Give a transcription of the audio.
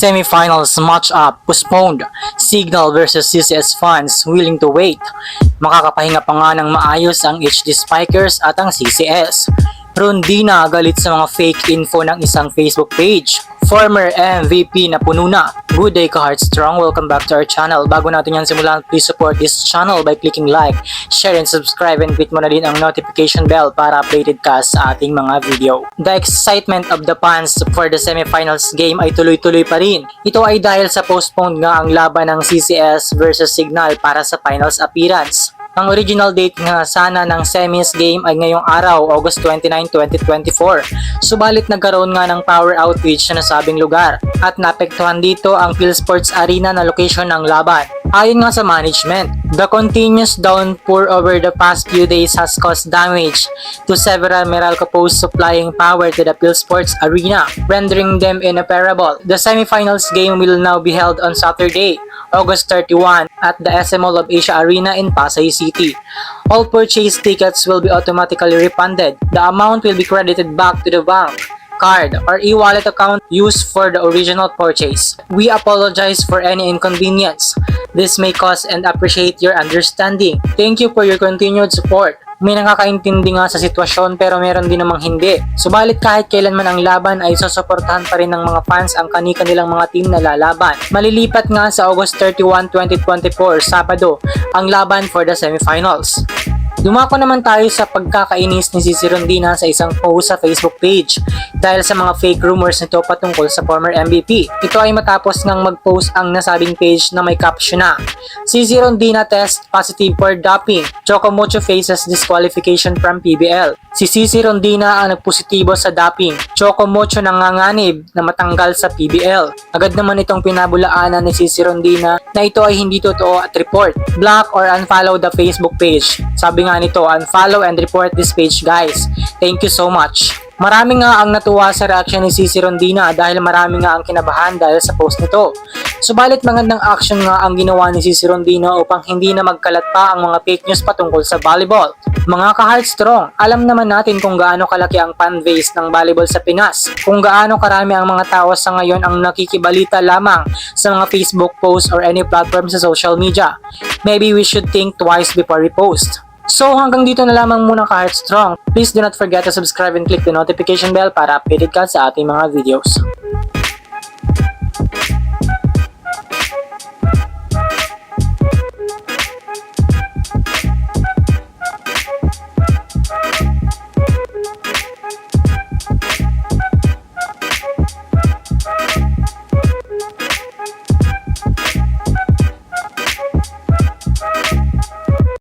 Semifinals match-up postponed. Signal versus CCS fans willing to wait. Makakapahinga pa nga ng maayos ang HD Spikers at ang CCS. Rondina galit sa mga fake info ng isang Facebook page. Former MVP na puno na. Good day ka Heartstrong, welcome back to our channel. Bago natin yan simulan, please support this channel by clicking like, share and subscribe, and click mo na din ang notification bell para updated ka sa ating mga video. The excitement of the fans for the semifinals game ay tuloy-tuloy pa rin. Ito ay dahil sa postponed nga ang laban ng CCS versus Signal para sa finals appearance. Ang original date nga sana ng semis game ay ngayong araw, August 29, 2024. Subalit nagkaroon nga ng power outage sa nasabing lugar at naapektuhan dito ang PhilSports Arena na location ng laban. Ayon nga sa management, the continuous downpour over the past few days has caused damage to several Meralco posts supplying power to the PhilSports Arena, rendering them inoperable. The semifinals game will now be held on Saturday, August 31 at the SM Mall of Asia Arena in Pasay City. All purchased tickets will be automatically refunded. The amount will be credited back to the bank, card, or e-wallet account used for the original purchase. We apologize for any inconvenience. This may cause and appreciate your understanding. Thank you for your continued support. May nakakaintindi nga sa sitwasyon pero meron din namang hindi. Subalit kahit kailanman ang laban ay susuportahan pa rin ng mga fans ang kani-kanilang mga team na lalaban. Malilipat nga sa August 31, 2024, Sabado, ang laban for the semifinals. Dumako naman tayo sa pagkakainis ni CC Rondina sa isang post sa Facebook page dahil sa mga fake rumors nito patungkol sa former MVP. Ito ay matapos ngang mag-post ang nasabing page na may caption na CC Rondina test positive for doping. Chocomocho faces disqualification from PBL. Si CC Rondina ang nagpositibo sa doping. Chocomocho nanganganib na matanggal sa PBL. Agad naman itong pinabulaanan ni CC Rondina na ito ay hindi totoo at report. Block or unfollow the Facebook page. Sabi nga nito, unfollow and report this page guys. Thank you so much. Marami nga ang natuwa sa reaction ni CC Rondina dahil marami nga ang kinabahan dahil sa post nito. Subalit magandang action nga ang ginawa ni CC Rondina upang hindi na magkalat pa ang mga fake news patungkol sa volleyball. Mga ka-Heartstrong, alam naman natin kung gaano kalaki ang fan base ng volleyball sa Pinas, kung gaano karami ang mga tao sa ngayon ang nakikibalita lamang sa mga Facebook posts or any platform sa social media. Maybe we should think twice before we post. So hanggang dito na lamang muna ka-Heartstrong. Please do not forget to subscribe and click the notification bell para updated ka sa ating mga videos.